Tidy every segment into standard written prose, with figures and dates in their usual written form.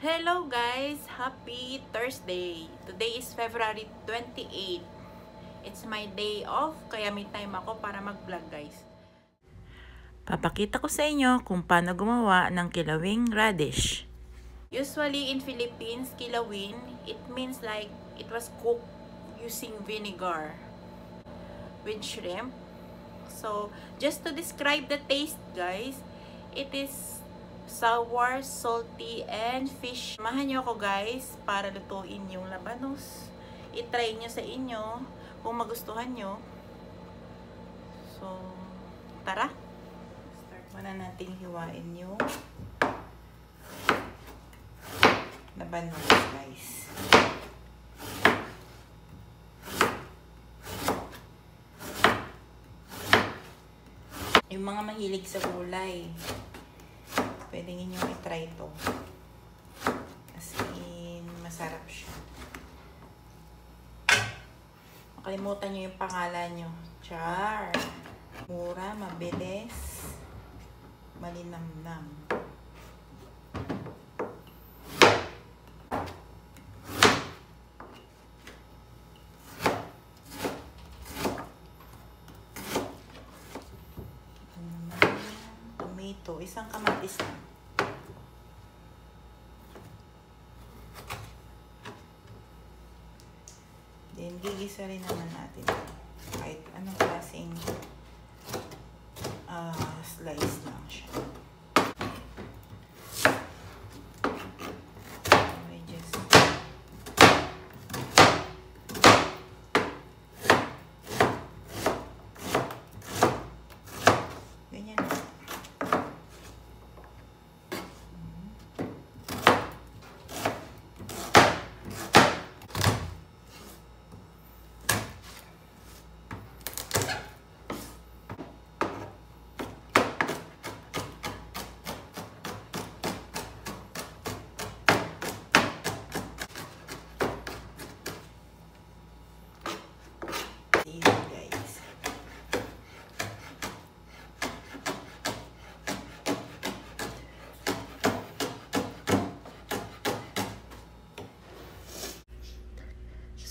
Hello guys! Happy Thursday! Today is February 28. It's my day off, kaya may time ako para mag-vlog guys. Papakita ko sa inyo kung paano gumawa ng kilawing radish. Usually in Philippines, kilawin, it means like it was cooked using vinegar with shrimp. So, just to describe the taste guys, it is sour, salty, and fish. Samahan nyo ako guys para lutuin yung labanos. I-try nyo sa inyo kung magustuhan nyo. So, tara! Start muna natin hiwain yung labanos guys. Yung mga mahilig sa gulay, pwede ninyong i-try ito. As in, masarap siya. Makalimutan nyo yung pangalan nyo. Char! Mura, mabilis, malinamnam. Tomato, isang kamatis lang. Then, gigisa rin naman natin kahit anong klaseng slice lang siya. Ganyan.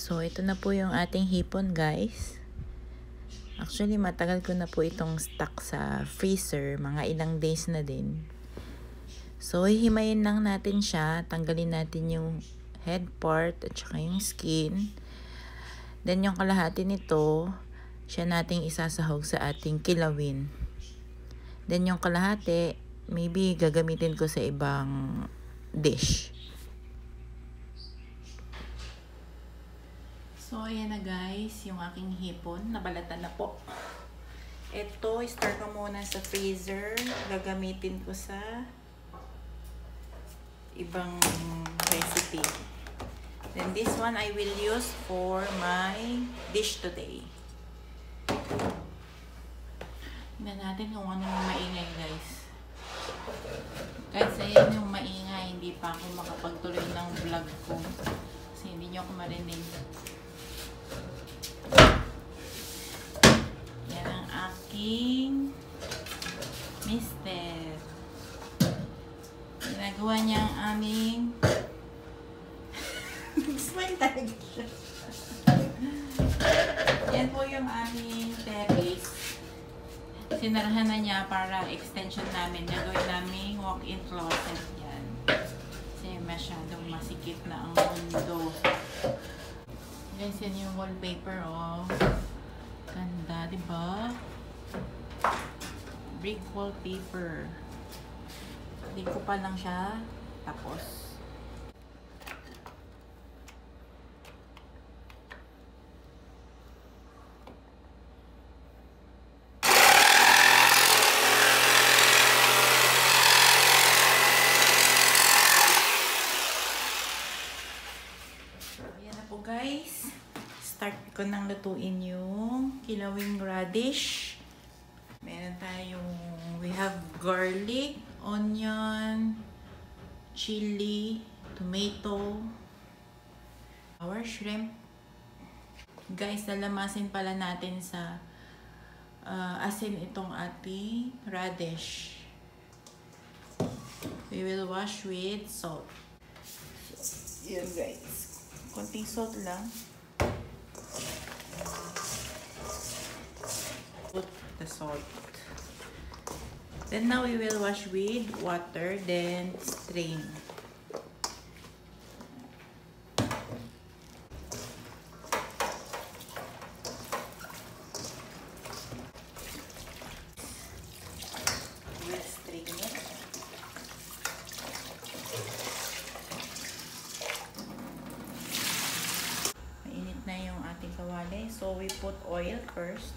So, ito na po yung ating hipon guys. Actually, matagal ko na po itong stock sa freezer. Mga ilang days na din. So, hihimayin lang natin siya. Tanggalin natin yung head part at saka yung skin. Then, yung kalahati nito, siya nating isasahog sa ating kilawin. Then, yung kalahati, maybe gagamitin ko sa ibang dish. So, ayan na guys, yung aking hipon. Nabalatan na po. Ito, start ko muna sa freezer. Gagamitin ko sa ibang recipe. Then, this one I will use for my dish today. Tignan natin kung ano yung maingay guys. Guys, ayan yung maingay. Hindi pa ako makapagtuloy ng vlog ko. Kasi hindi nyo ako marinig. Yan ang aking mister. Ginagawa niya ang aming smile talaga siya. Yan po yung aming terrace. Sinarahan na niya para extension namin. Gagawin namin walk-in closet yan. Kasi masyadong masikip na ang mundo. Guys, yan yung wallpaper, oh. Ganda, diba? Brick wallpaper. Hindi ko pa lang siya tapos. Ayan na po guys. Start ko nang lutuin yung kilawing radish. Meron tayong, we have garlic, onion, chili, tomato, our shrimp. Guys, lalamasin pala natin sa asin itong ating radish. We will wash with salt. Yan guys. Konting salt lang. Put the salt. Then now we will wash with water, then strain. We'll strain it. Mainit na yung ating kawali. So we put oil first.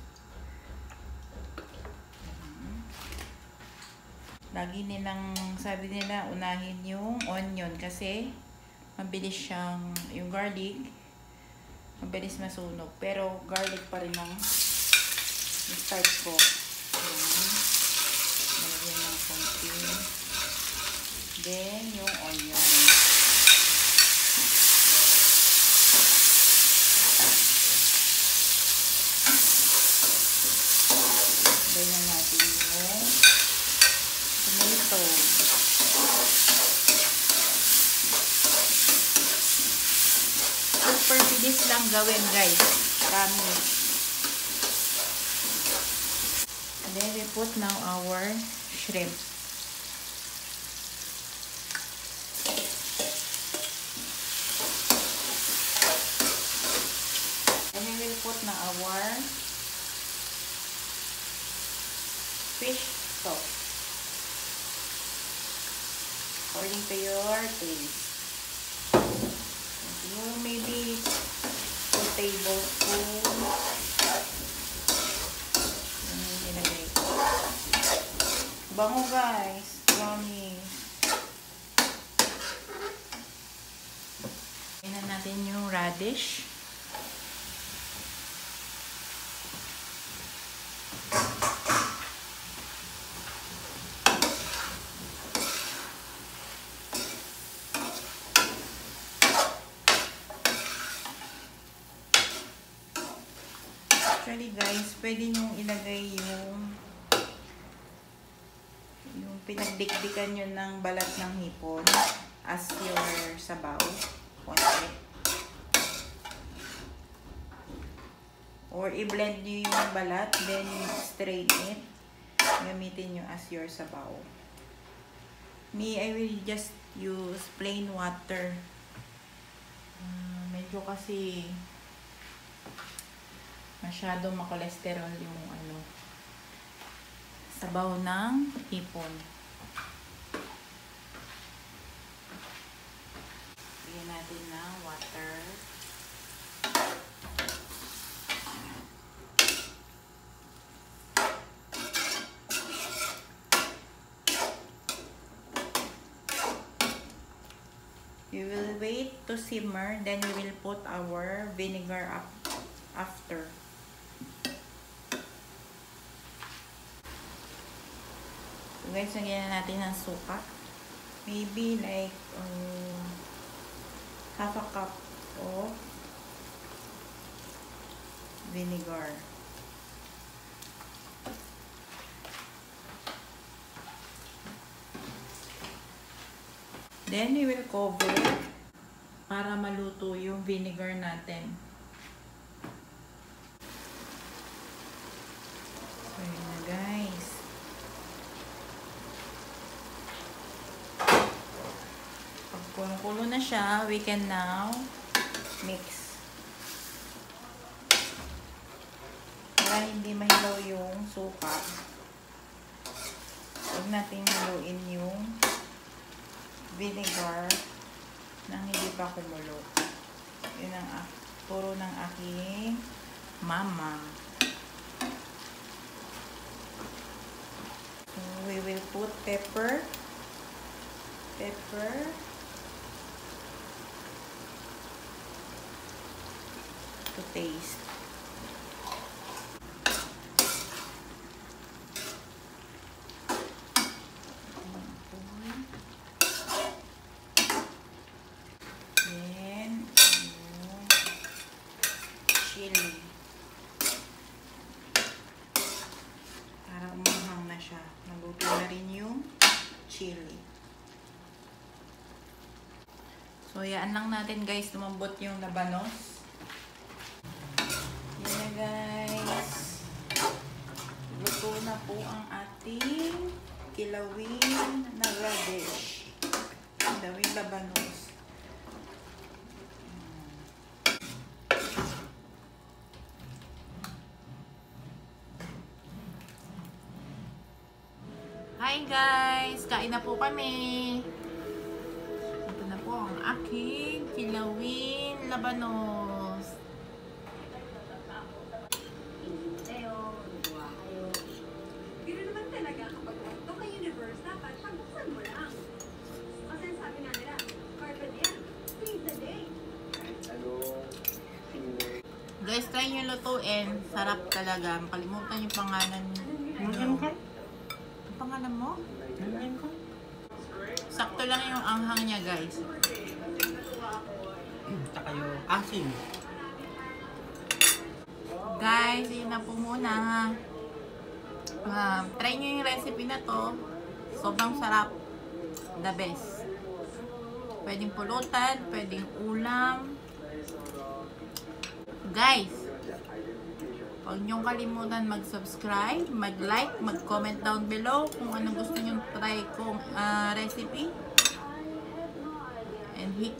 Lagi nilang, sabi nila, unahin yung onion kasi mabilis siyang, yung garlic, mabilis masunog. Pero garlic pa rin ang start ko. Malagyan ng konti. Then, yung onion. Then, na natin yung tomato. Super bilis lang gawin guys. Promise. And then we put now our shrimp. And we will put now our fish sauce. According to your taste. Maybe 2 tablespoons. Nilagay ko. Bango guys. Promise. Tingnan natin yung radish. Actually guys, pwede nyo ilagay yung pinagdikdikan nyo ng balat ng hipon as your sabaw. Konti. Or i-blend nyo yung balat, then strain it. Gamitin nyo as your sabaw. Me, I will just use plain water. Medyo kasi masyadong makolesterol yung sabaw ng hipon. Lagyan natin ng water. We will wait to simmer, then we will put our vinegar up after. So guys, lagyan na natin ng suka. Maybe like half a cup of vinegar. Then we will cover para maluto yung vinegar natin. So yun na guys. Kung na siya, we can now mix. Para hindi mahilaw yung suka, huwag natin haluin yung vinegar nang hindi pa kumulo. Yun ang turo ng aking mama. So, we will put pepper. To taste. Then, chili. Para umahang na siya. Naluto na rin yung chili. So, yan lang natin guys, lumambot yung labanos. Yan na guys. Luto na po ang ating kilawin na radish. Kilawin labanos. Hi guys! Kain na po kami. Ito na po ang aking kilawin labanos. Pero naman talaga kapag ito ka universe, dapat pag-usan mo lang. Kasi sabi nga nila, carpe diem, seize the day. Guys, try nyo lutuin. Sarap talaga. Makalimutan yung pangalan nyo. Pangalan mo? Sakto lang yung anghang niya guys. Tsaka yung asin. Guys, yun na po muna. Try nyo yung recipe na to. Sobrang sarap. The best. Pwedeng pulutan, pwedeng ulam. Guys, huwag niyong kalimutan mag-subscribe, mag-like, mag-comment down below kung anong gusto niyong try kong recipe. And hit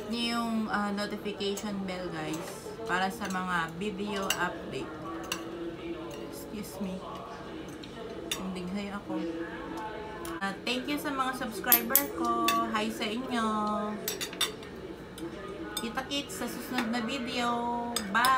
niyo yung notification bell guys para sa mga video update. Excuse me. Hindighay ako. Thank you sa mga subscriber ko. Hi sa inyo. Kita-kits sa susunod na video. Bye!